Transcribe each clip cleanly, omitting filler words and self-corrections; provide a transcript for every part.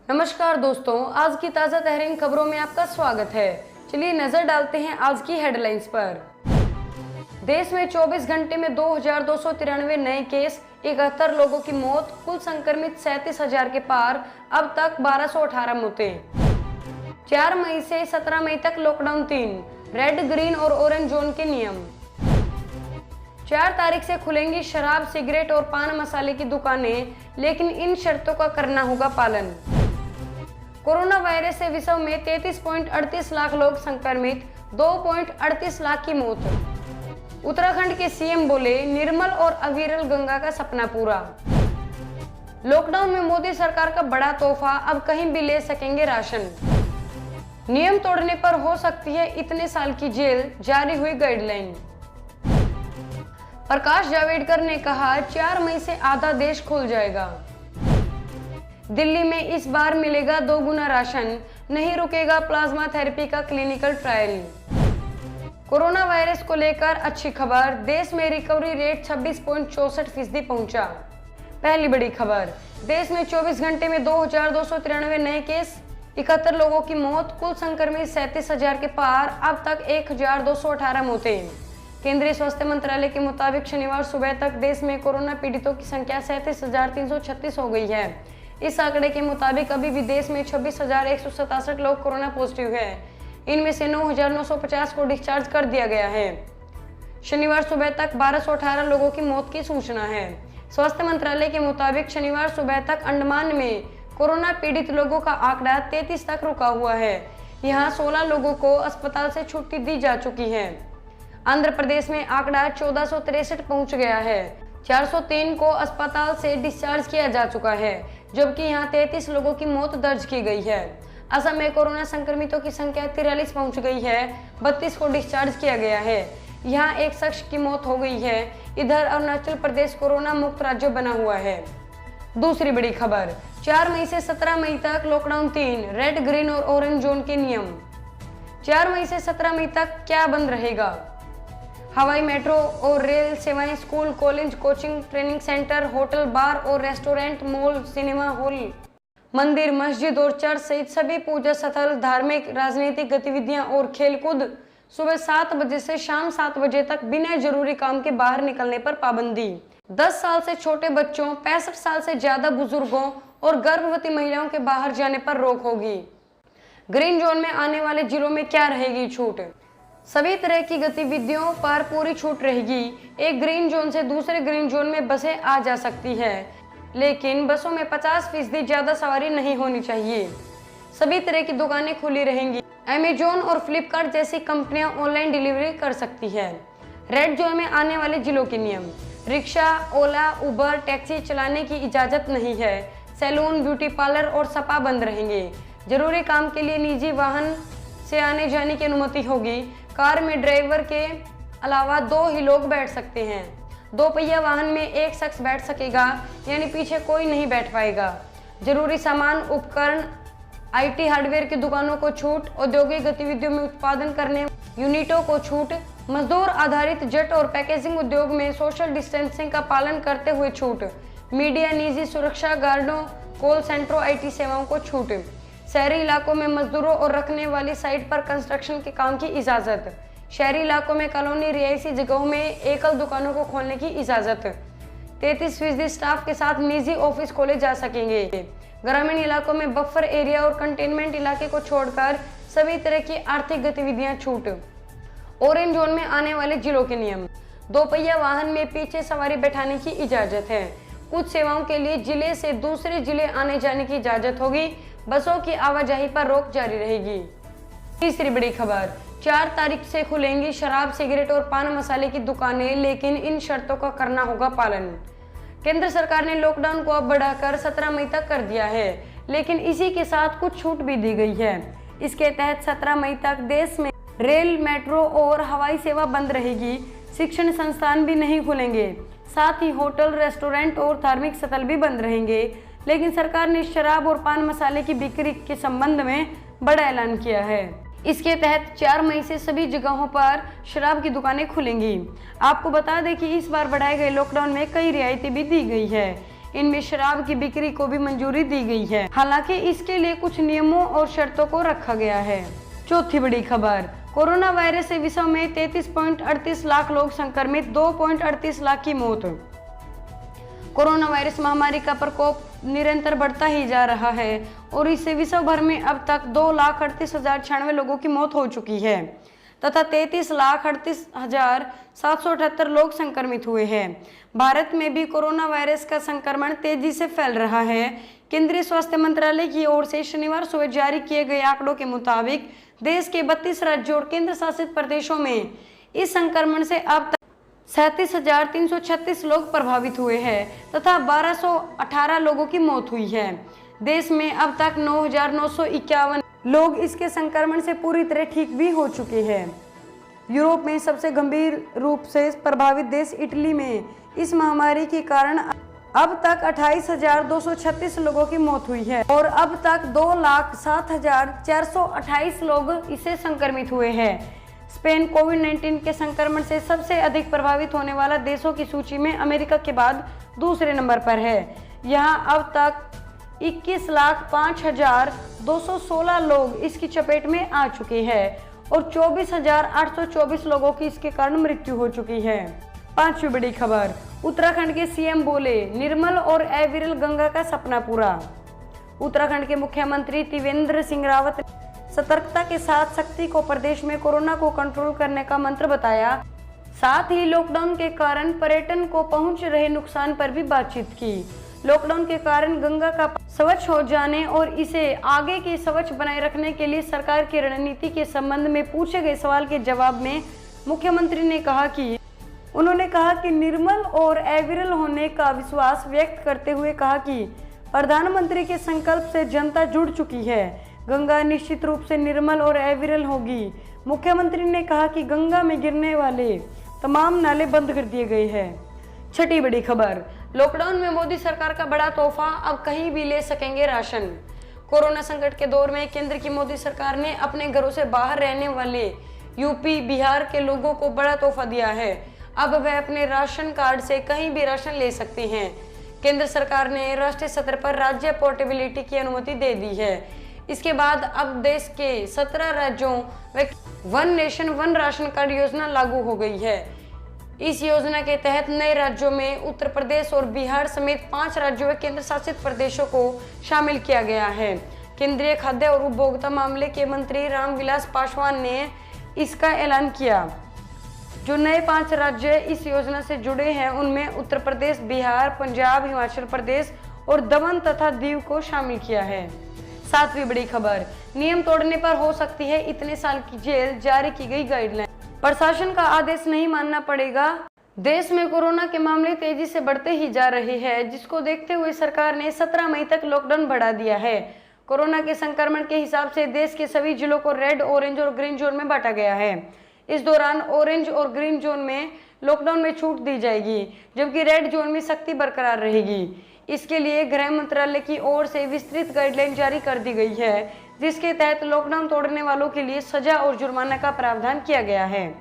नमस्कार दोस्तों, आज की ताज़ा तहरीन खबरों में आपका स्वागत है। चलिए नजर डालते हैं आज की हेडलाइंस पर। देश में 24 घंटे में 2293 नए केस, 71 लोगों की मौत, कुल संक्रमित 37,000 के पार, अब तक 1218 मौतें। 4 मई से 17 मई तक लॉकडाउन 3, रेड, ग्रीन और ऑरेंज जोन के नियम। 4 तारीख से खुलेंगी शराब, सिगरेट और पान मसाले की दुकानें, लेकिन इन शर्तों का करना होगा पालन। कोरोना वायरस से विश्व में 33.38 लाख लोग संक्रमित, 2.38 लाख की मौत। उत्तराखंड के सीएम बोले, निर्मल और अविरल गंगा का सपना पूरा। लॉकडाउन में मोदी सरकार का बड़ा तोहफा, अब कहीं भी ले सकेंगे राशन। नियम तोड़ने पर हो सकती है इतने साल की जेल, जारी हुई गाइडलाइन। प्रकाश जावड़ेकर ने कहा, 4 मई से आधा देश खुल जाएगा। दिल्ली में इस बार मिलेगा 2 गुना राशन, नहीं रुकेगा प्लाज्मा थेरेपी का क्लिनिकल ट्रायल। कोरोना वायरस को लेकर अच्छी खबर, देश में रिकवरी रेट 26.64% पहुंचा। पहली बड़ी खबर, देश में 24 घंटे में 2293 नए केस, 71 लोगों की मौत, कुल संक्रमित 37,000 के पार, अब तक 1218 मौतें। केंद्रीय स्वास्थ्य मंत्रालय के मुताबिक शनिवार सुबह तक देश में कोरोना पीड़ितों की संख्या 37,336 हो गई है। इस आंकड़े के मुताबिक अभी भी देश में 26,167 लोग कोरोना पॉजिटिव हैं। इनमें से 9,950 को डिस्चार्ज कर दिया गया है। शनिवार सुबह तक 1218 लोगों की मौत की सूचना है। स्वास्थ्य मंत्रालय के मुताबिक शनिवार सुबह तक अंडमान में कोरोना पीड़ित लोगों का आंकड़ा 33 तक रुका हुआ है। यहाँ 16 लोगों को अस्पताल से छुट्टी दी जा चुकी है। आंध्र प्रदेश में आंकड़ा 1463 पहुंच गया है। 403 को अस्पताल से डिस्चार्ज किया जा चुका है, जबकि यहाँ 33 लोगों की मौत दर्ज की गई है। असम में कोरोना संक्रमितों की संख्या 43 पहुंच गई है, 32 को डिस्चार्ज किया गया है। यहाँ एक शख्स की मौत हो गई है। इधर अरुणाचल प्रदेश कोरोना मुक्त राज्य बना हुआ है। दूसरी बड़ी खबर, 4 मई से 17 मई तक लॉकडाउन 3, रेड, ग्रीन और ऑरेंज जोन के नियम। 4 मई से 17 मई तक क्या बंद रहेगा? हवाई, मेट्रो और रेल सेवाएं, school, college, coaching, training centre, hotel, bar और रेस्टोरेंट, मॉल, सिनेमा हॉल, मंदिर, मस्जिद और चर्च सहित सभी पूजा स्थल, धार्मिक, राजनीतिक गतिविधियां और खेलकूद सुबह 7 बजे से शाम 7 बजे तक बिना जरूरी काम के बाहर निकलने पर पाबंदी। 10 साल से छोटे बच्चों, 65 साल से ज्यादा बुजुर्गों और गर्भवती महिलाओं के बाहर जाने पर रोक होगी। ग्रीन जोन में आने वाले जिलों में क्या रहेगी छूट? सभी तरह की गतिविधियों पर पूरी छूट रहेगी। एक ग्रीन जोन से दूसरे ग्रीन जोन में बसें आ जा सकती है, लेकिन बसों में 50% ज्यादा सवारी नहीं होनी चाहिए। सभी तरह की दुकानें खुली रहेंगी। अमेजॉन और फ्लिपकार्ट जैसी कंपनियां ऑनलाइन डिलीवरी कर सकती है। रेड जोन में आने वाले जिलों के नियम, रिक्शा, ओला, उबर, टैक्सी चलाने की इजाजत नहीं है। सैलून, ब्यूटी पार्लर और स्पा बंद रहेंगे। जरूरी काम के लिए निजी वाहन से आने जाने की अनुमति होगी। कार में ड्राइवर के अलावा 2 ही लोग बैठ सकते हैं। 2 पहिया वाहन में एक शख्स बैठ सकेगा, यानी पीछे कोई नहीं बैठ पाएगा। जरूरी सामान, उपकरण, आईटी हार्डवेयर की दुकानों को छूट, औद्योगिक गतिविधियों में उत्पादन करने यूनिटों को छूट, मजदूर आधारित जेट और पैकेजिंग उद्योग में सोशल डिस्टेंसिंग का पालन करते हुए छूट, मीडिया, निजी सुरक्षा गार्डों, कॉल सेंटरों, आईटी सेवाओं को छूट, शहरी इलाकों में मजदूरों और रखने वाली साइट पर कंस्ट्रक्शन के काम की इजाजत, शहरी इलाकों में कॉलोनी रिहायशी जगहों में एकल दुकानों को खोलने की इजाजत, 33% स्टाफ के साथ निजी ऑफिस खोले जा सकेंगे। ग्रामीण इलाकों में बफर एरिया और कंटेनमेंट इलाके को छोड़कर सभी तरह की आर्थिक गतिविधियां छूट। ऑरेंज जोन में आने वाले जिलों के नियम, 2 पहिया वाहन में पीछे सवारी बैठाने की इजाजत है। कुछ सेवाओं के लिए जिले से दूसरे जिले आने जाने की इजाजत होगी। बसों की आवाजाही पर रोक जारी रहेगी। तीसरी बड़ी खबर, 4 तारीख से खुलेंगी शराब, सिगरेट और पान मसाले की दुकानें, लेकिन इन शर्तों का करना होगा पालन। केंद्र सरकार ने लॉकडाउन को अब बढ़ाकर 17 मई तक कर दिया है, लेकिन इसी के साथ कुछ छूट भी दी गई है। इसके तहत 17 मई तक देश में रेल, मेट्रो और हवाई सेवा बंद रहेगी। शिक्षण संस्थान भी नहीं खुलेंगे। साथ ही होटल, रेस्टोरेंट और धार्मिक स्थल भी बंद रहेंगे। लेकिन सरकार ने शराब और पान मसाले की बिक्री के संबंध में बड़ा ऐलान किया है। इसके तहत 4 मई से सभी जगहों पर शराब की दुकानें खुलेंगी। आपको बता दें कि इस बार बढ़ाए गए लॉकडाउन में कई रियायतें भी दी गई है। इनमें शराब की बिक्री को भी मंजूरी दी गई है। हालांकि इसके लिए कुछ नियमों और शर्तों को रखा गया है। चौथी बड़ी खबर, कोरोना वायरस से विश्व में 33.38 लाख लोग संक्रमित, 2.38 लाख की मौत। कोरोना वायरस महामारी का प्रकोप निरंतर बढ़ता ही जा रहा है और इससे विश्व भर में अब तक 2,38,096 लोगों की मौत हो चुकी है तथा 33,38,778 लोग संक्रमित हुए हैं। भारत में भी कोरोना वायरस का संक्रमण तेजी से फैल रहा है। केंद्रीय स्वास्थ्य मंत्रालय की ओर से शनिवार सुबह जारी किए गए आंकड़ों के मुताबिक देश के 32 राज्यों और केंद्र शासित प्रदेशों में इस संक्रमण से अब तक 37,336 लोग प्रभावित हुए हैं तथा 1,218 लोगों की मौत हुई है। देश में अब तक 9,951 लोग इसके संक्रमण से पूरी तरह ठीक भी हो चुके हैं। यूरोप में सबसे गंभीर रूप से प्रभावित देश इटली में इस महामारी के कारण अब तक 28,236 लोगों की मौत हुई है और अब तक 2,07,428 लोग इससे संक्रमित हुए हैं। स्पेन कोविड-19 के संक्रमण से सबसे अधिक प्रभावित होने वाला देशों की सूची में अमेरिका के बाद दूसरे नंबर पर है। यहां अब तक 21,05,216 लोग इसकी चपेट में आ चुके हैं और 24,824 लोगों की इसके कारण मृत्यु हो चुकी है। पांचवी बड़ी खबर, उत्तराखंड के सीएम बोले निर्मल और अविरल गंगा का सपना पूरा। उत्तराखंड के मुख्यमंत्री त्रिवेंद्र सिंह रावत ने सतर्कता के साथ सख्ती को प्रदेश में कोरोना को कंट्रोल करने का मंत्र बताया। साथ ही लॉकडाउन के कारण पर्यटन को पहुंच रहे नुकसान पर भी बातचीत की। लॉकडाउन के कारण गंगा का स्वच्छ हो जाने और इसे आगे के स्वच्छ बनाए रखने के लिए सरकार की रणनीति के संबंध में पूछे गए सवाल के जवाब में मुख्यमंत्री ने कहा कि निर्मल और अविरल होने का विश्वास व्यक्त करते हुए कहा कि प्रधानमंत्री के संकल्प से जनता जुड़ चुकी है। गंगा निश्चित रूप से निर्मल और अविरल होगी। मुख्यमंत्री ने कहा कि गंगा में गिरने वाले तमाम नाले बंद कर दिए गए हैं। छठी बड़ी खबर, लॉकडाउन में मोदी सरकार का बड़ा तोहफा, अब कहीं भी ले सकेंगे राशन। कोरोना संकट के दौर में केंद्र की मोदी सरकार ने अपने घरों से बाहर रहने वाले यूपी बिहार के लोगों को बड़ा तोहफा दिया है। अब वह अपने राशन कार्ड से कहीं भी राशन ले सकते हैं। केंद्र सरकार ने राष्ट्रीय स्तर पर राज्य पोर्टेबिलिटी की अनुमति दे दी है। इसके बाद अब देश के 17 राज्यों में one nation one ration card योजना लागू हो गई है। इस योजना के तहत नए राज्यों में उत्तर प्रदेश और बिहार समेत 5 राज्यों व केंद्र शासित प्रदेशों को शामिल किया गया है। केंद्रीय खाद्य और उपभोक्ता मामले के मंत्री रामविलास पासवान ने इसका ऐलान किया। जो नए 5 राज्य इस योजना से जुड़े हैं उनमें उत्तर प्रदेश, बिहार, पंजाब, हिमाचल प्रदेश और दमन तथा दीव को शामिल किया है। सातवीं बड़ी खबर, नियम तोड़ने पर हो सकती है इतने साल की जेल, जारी की गई गाइडलाइन। प्रशासन का आदेश नहीं मानना पड़ेगा। देश में कोरोना के मामले तेजी से बढ़ते ही जा रहे हैं, जिसको देखते हुए सरकार ने 17 मई तक लॉकडाउन बढ़ा दिया है। कोरोना के संक्रमण के हिसाब से देश के सभी जिलों को रेड, ऑरेंज और ग्रीन जोन में बांटा गया है। इस दौरान ऑरेंज और ग्रीन जोन में लॉकडाउन में छूट दी जाएगी, जबकि रेड जोन में सख्ती बरकरार रहेगी। इसके लिए गृह मंत्रालय की ओर से विस्तृत गाइडलाइन जारी कर दी गई है, जिसके तहत लॉकडाउन तोड़ने वालों के लिए सजा और जुर्माना का प्रावधान किया गया है।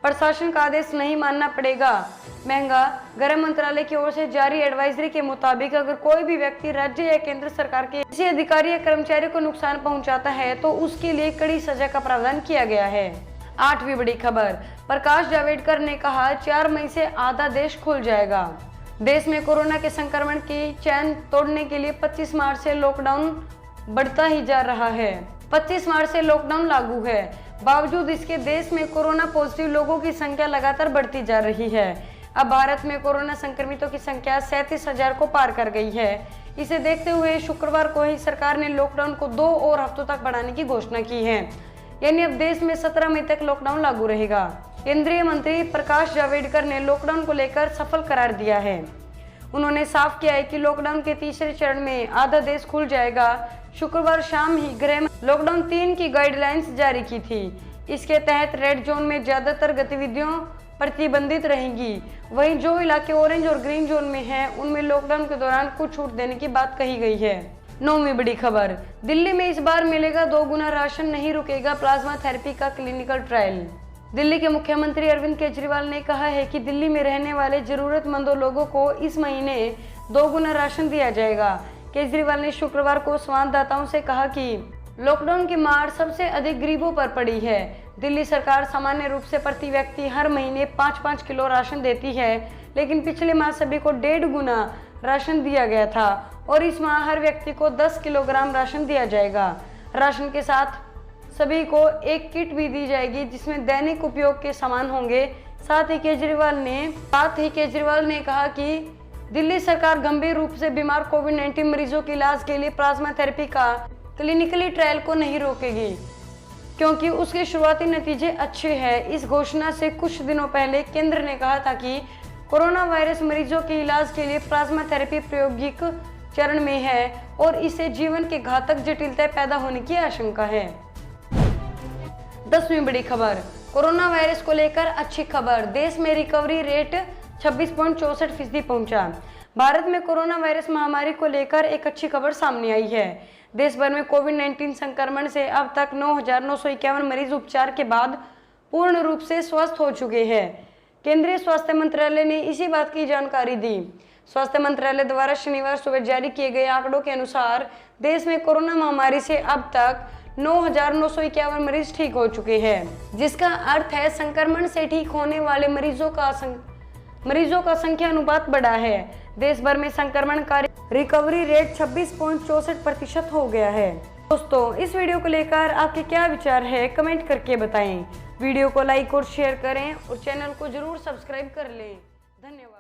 प्रशासन का आदेश नहीं मानना पड़ेगा महंगा। गृह मंत्रालय की ओर से जारी एडवाइजरी के मुताबिक अगर कोई भी व्यक्ति राज्य या केंद्र सरकार के किसी अधिकारी या कर्मचारी को नुकसान पहुंचाता है तो उसके लिए कड़ी सजा का प्रावधान किया गया है। आठवीं बड़ी खबर, प्रकाश जावड़ेकर ने कहा 4 मई से आधा देश खुल जाएगा। देश में कोरोना के संक्रमण की चैन तोड़ने के लिए 25 मार्च से लॉकडाउन बढ़ता ही जा रहा है। 25 मार्च से लॉकडाउन लागू है। बावजूद इसके देश में कोरोना पॉजिटिव लोगों की संख्या लगातार बढ़ती जा रही है। अब भारत में कोरोना संक्रमितों की संख्या 37,000 को पार कर गई है। इसे देखते हुए शुक्रवार को ही सरकार ने लॉकडाउन को 2 और हफ्तों तक बढ़ाने की घोषणा की है। यानी अब देश में 17 मई तक लॉकडाउन लागू रहेगा। केंद्रीय मंत्री प्रकाश जावड़ेकर ने लॉकडाउन को लेकर सफल करार दिया है। उन्होंने साफ किया है कि लॉकडाउन के तीसरे चरण में आधा देश खुल जाएगा। शुक्रवार शाम ही गृह लॉकडाउन 3 की गाइडलाइंस जारी की थी। इसके तहत रेड जोन में ज्यादातर गतिविधियों प्रतिबंधित रहेंगी। वहीं जो इलाके ऑरेंज और ग्रीन जोन में हैं, उनमें लॉकडाउन के दौरान कुछ छूट देने की बात कही गई है। 9वीं बड़ी खबर, दिल्ली में इस बार मिलेगा 2 गुना राशन, नहीं रुकेगा प्लाज्मा थेरेपी का क्लिनिकल ट्रायल। दिल्ली के मुख्यमंत्री अरविंद केजरीवाल ने कहा है कि दिल्ली में रहने वाले जरूरतमंदों लोगों को इस महीने 2 गुना राशन दिया जाएगा। केजरीवाल ने शुक्रवार को संवाददाताओं से कहा कि लॉकडाउन की मार सबसे अधिक गरीबों पर पड़ी है। दिल्ली सरकार सामान्य रूप से प्रति व्यक्ति हर महीने 5-5 किलो राशन देती है, लेकिन पिछले माह सभी को 1.5 गुना राशन दिया गया था और इस माह हर व्यक्ति को 10 किलोग्राम राशन दिया जाएगा। राशन के साथ सभी को एक किट भी दी जाएगी जिसमें दैनिक उपयोग के सामान होंगे। साथ ही केजरीवाल ने कहा कि दिल्ली सरकार गंभीर रूप से बीमार कोविड-19 मरीजों के इलाज के लिए प्लाज्मा थेरेपी का क्लिनिकली ट्रायल को नहीं रोकेगी, क्योंकि उसके शुरुआती नतीजे अच्छे हैं। इस घोषणा से कुछ दिनों पहले केंद्र ने कहा था कि कोरोना वायरस मरीजों के इलाज के लिए प्लाज्मा थेरेपी प्रायोगिक चरण में है और इससे जीवन के घातक जटिलताएं पैदा होने की आशंका है। 10वीं बड़ी खबर, कोरोना वायरस को लेकर अच्छी खबर, देश में रिकवरी रेट 26.64% पहुंचा। भारत में कोरोना वायरस महामारी को लेकर एक अच्छी खबर सामने आई है। देश भर में कोविड-19 संक्रमण से अब तक 9,951 मरीज उपचार के बाद पूर्ण रूप से स्वस्थ हो चुके हैं। केंद्रीय स्वास्थ्य मंत्रालय ने इसी बात की जानकारी दी। स्वास्थ्य मंत्रालय द्वारा शनिवार सुबह जारी किए गए आंकड़ों के अनुसार देश में कोरोना महामारी से अब तक 9,951 मरीज ठीक हो चुके हैं, जिसका अर्थ है संक्रमण से ठीक होने वाले मरीजों का संख्या अनुपात बढ़ा है। देश भर में संक्रमण का रिकवरी रेट 26.64% हो गया है। दोस्तों, इस वीडियो को लेकर आपके क्या विचार है, कमेंट करके बताएं। वीडियो को लाइक और शेयर करें और चैनल को जरूर सब्सक्राइब कर लें। धन्यवाद।